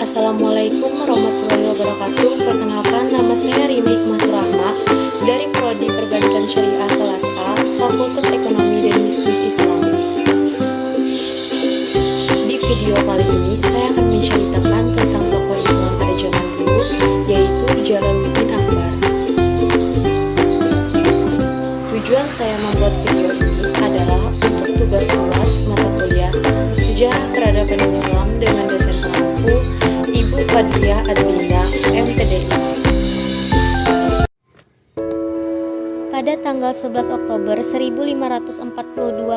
Assalamualaikum warahmatullahi wabarakatuh. Perkenalkan, nama saya Rini Hikmatur Rahma dari Prodi Perbankan Syariah kelas A, Fakultas Ekonomi dan Bisnis Islam. Di video kali ini, saya akan menceritakan tentang tokoh Islam pada zaman dulu, yaitu Jalaluddin Akbar. Tujuan saya membuat video ini adalah untuk tugas UAS mata kuliah Sejarah Peradaban Islam dengan dosen pengampu Ibu Fadliyah Adlinda, MPDI. Pada tanggal 11 Oktober 1542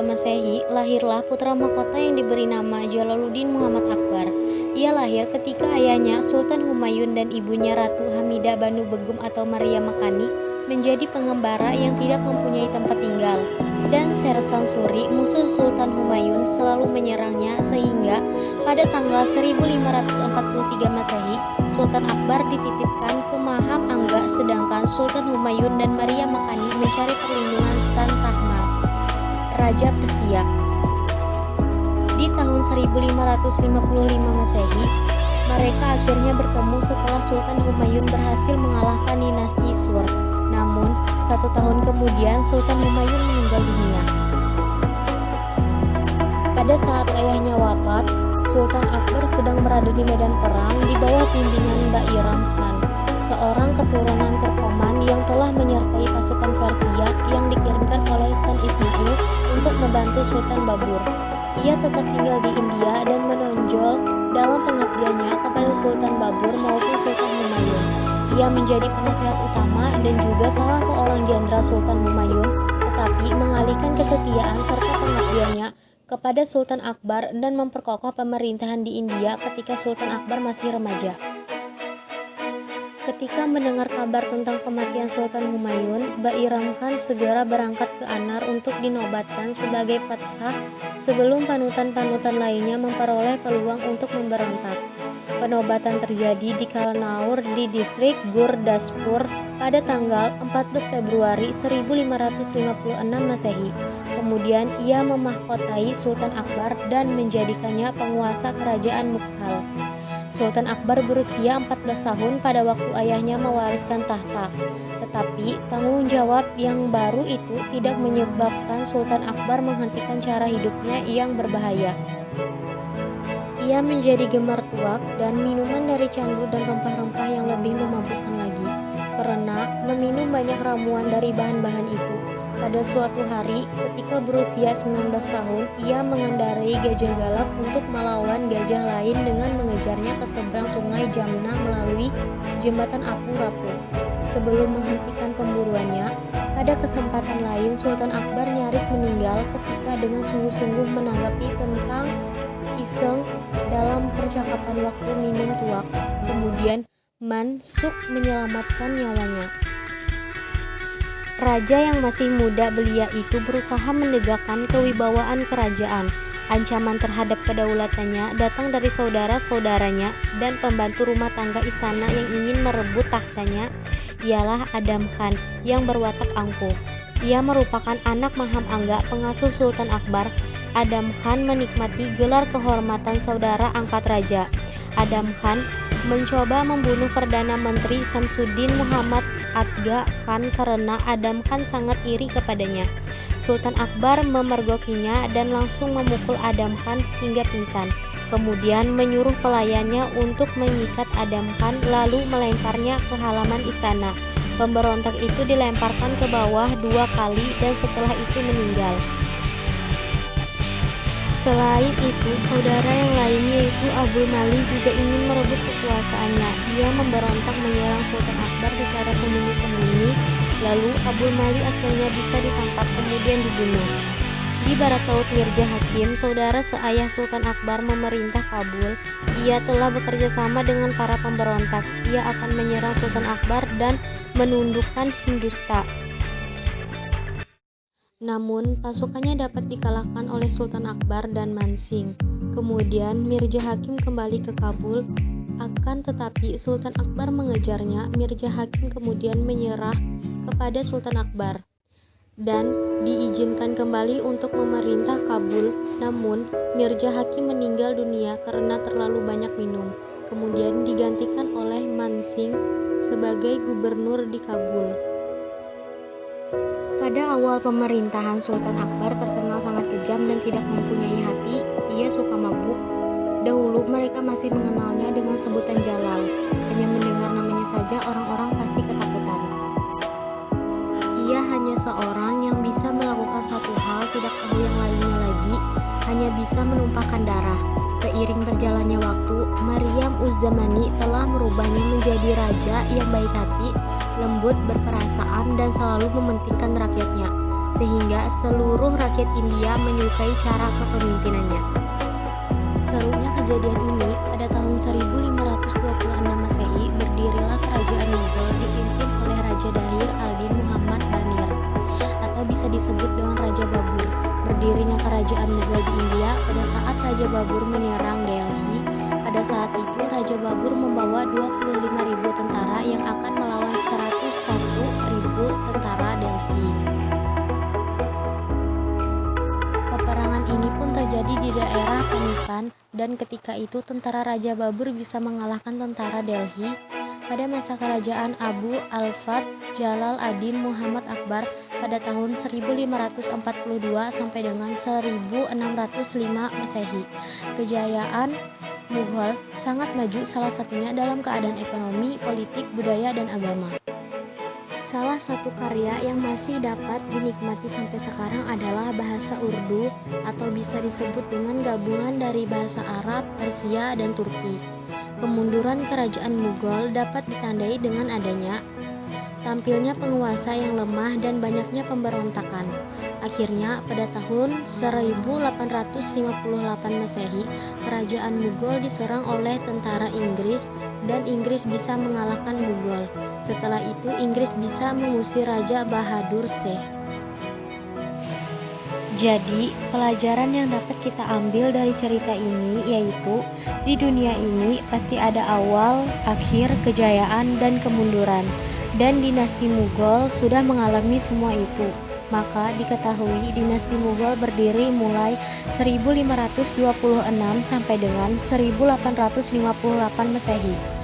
Masehi, lahirlah putra mahkota yang diberi nama Jalaluddin Muhammad Akbar. Ia lahir ketika ayahnya Sultan Humayun dan ibunya Ratu Hamidah Banu Begum atau Maria Mekani menjadi pengembara yang tidak mempunyai tempat tinggal. Dan Sersan Suri, musuh Sultan Humayun, selalu menyerangnya sehingga pada tanggal 1543 Masehi, Sultan Akbar dititipkan ke Maham Angga sedangkan Sultan Humayun dan Maria Mekani mencari perlindungan San Tahmas, Raja Persia. Di tahun 1555 Masehi, mereka akhirnya bertemu setelah Sultan Humayun berhasil mengalahkan dinasti Sur. Namun, 1 tahun kemudian Sultan Humayun meninggal dunia. Pada saat ayahnya wafat, Sultan Akbar sedang berada di medan perang di bawah bimbingan Bairam Khan, seorang keturunan Turkoman yang telah menyertai pasukan Persia yang dikirimkan oleh San Ismail untuk membantu Sultan Babur. Ia tetap tinggal di India dan menonjol dalam pengabdiannya kepada Sultan Babur maupun Sultan Humayun. Ia menjadi penasehat utama dan juga salah seorang jenderal Sultan Humayun, tetapi mengalihkan kesetiaan serta pengabdiannya kepada Sultan Akbar dan memperkokoh pemerintahan di India ketika Sultan Akbar masih remaja. Ketika mendengar kabar tentang kematian Sultan Humayun, Bairam Khan segera berangkat ke Anar untuk dinobatkan sebagai Fatshah sebelum panutan-panutan lainnya memperoleh peluang untuk memberontak. Penobatan terjadi di Kalanaur di distrik Gurdaspur pada tanggal 14 Februari 1556 Masehi. Kemudian ia memahkotai Sultan Akbar dan menjadikannya penguasa kerajaan Mughal. Sultan Akbar berusia 14 tahun pada waktu ayahnya mewariskan tahta. Tetapi tanggung jawab yang baru itu tidak menyebabkan Sultan Akbar menghentikan cara hidupnya yang berbahaya. Ia menjadi gemar tuak dan minuman dari candu dan rempah-rempah yang lebih memabukkan lagi. Karena meminum banyak ramuan dari bahan-bahan itu, pada suatu hari ketika berusia 19 tahun, ia mengendarai gajah galak untuk melawan gajah lain dengan mengejarnya ke seberang sungai Jamna melalui jembatan apung-rapung. Sebelum menghentikan pemburuannya, pada kesempatan lain Sultan Akbar nyaris meninggal ketika dengan sungguh-sungguh menanggapi tentang iseng dalam percakapan waktu minum tuak. Kemudian Mansuk menyelamatkan nyawanya. Raja yang masih muda belia itu berusaha menegakkan kewibawaan kerajaan. Ancaman terhadap kedaulatannya datang dari saudara-saudaranya dan pembantu rumah tangga istana yang ingin merebut tahtanya ialah Adam Khan yang berwatak angkuh. Ia merupakan anak Maham Angga, pengasuh Sultan Akbar. Adam Khan menikmati gelar kehormatan saudara angkat raja. Adam Khan mencoba membunuh Perdana Menteri Samsuddin Muhammad Atga Khan karena Adam Khan sangat iri kepadanya. Sultan Akbar memergokinya dan langsung memukul Adam Khan hingga pingsan. Kemudian menyuruh pelayannya untuk mengikat Adam Khan lalu melemparnya ke halaman istana. Pemberontak itu dilemparkan ke bawah 2 kali dan setelah itu meninggal. Selain itu, saudara yang lain yaitu Abul Mali juga ingin merebut kekuasaannya. Ia memberontak menyerang Sultan Akbar secara sembunyi-sembunyi, lalu Abul Mali akhirnya bisa ditangkap kemudian dibunuh. Di barat laut Mirza Hakim, saudara seayah Sultan Akbar memerintah Kabul. Ia telah bekerja sama dengan para pemberontak. Ia akan menyerang Sultan Akbar dan menundukkan Hindustan. Namun, pasukannya dapat dikalahkan oleh Sultan Akbar dan Mansingh. Kemudian, Mirza Hakim kembali ke Kabul. Akan tetapi, Sultan Akbar mengejarnya. Mirza Hakim kemudian menyerah kepada Sultan Akbar dan diizinkan kembali untuk memerintah Kabul. Namun, Mirza Hakim meninggal dunia karena terlalu banyak minum. kemudian digantikan oleh Mansingh sebagai gubernur di Kabul. Pada awal pemerintahan Sultan Akbar terkenal sangat kejam dan tidak mempunyai hati. Ia suka mabuk. Dahulu mereka masih mengenalnya dengan sebutan Jalal. Hanya mendengar namanya saja orang-orang pasti ketakutan. Ia hanya seorang yang bisa melakukan satu hal, tidak tahu yang lainnya lagi, hanya bisa menumpahkan darah. Seiring berjalannya waktu, Maryam Uz-Zamani telah merubahnya menjadi raja yang baik hati, lembut, berperasaan, dan selalu mementingkan rakyatnya, sehingga seluruh rakyat India menyukai cara kepemimpinannya. Serunya kejadian ini, pada tahun 1526 Masehi, berdirilah kerajaan Mughal dipimpin oleh Raja Dahir al-Din Muhammad Banir, atau bisa disebut dengan Raja Babur. Berdirinya kerajaan Mughal di India pada saat Raja Babur menyerang Delhi. Pada saat itu, Raja Babur membawa 25.000 tentara yang akan melawan 101.000 tentara Delhi. Peperangan ini pun terjadi di daerah Panipan, dan ketika itu tentara Raja Babur bisa mengalahkan tentara Delhi. Pada masa kerajaan Abu al-Fath Jalal ad-Din Muhammad Akbar pada tahun 1542 sampai dengan 1605 Masehi, kejayaan Mughal sangat maju, salah satunya dalam keadaan ekonomi, politik, budaya, dan agama. Salah satu karya yang masih dapat dinikmati sampai sekarang adalah bahasa Urdu, atau bisa disebut dengan gabungan dari bahasa Arab, Persia, dan Turki. Kemunduran kerajaan Mughal dapat ditandai dengan adanya tampilnya penguasa yang lemah dan banyaknya pemberontakan. Akhirnya, pada tahun 1858 Masehi, kerajaan Mughal diserang oleh tentara Inggris dan Inggris bisa mengalahkan Mughal. Setelah itu, Inggris bisa mengusir Raja Bahadur Sheikh. Jadi, pelajaran yang dapat kita ambil dari cerita ini yaitu di dunia ini pasti ada awal, akhir, kejayaan, dan kemunduran. Dan dinasti Mughal sudah mengalami semua itu. Maka diketahui dinasti Mughal berdiri mulai 1526 sampai dengan 1858 Masehi.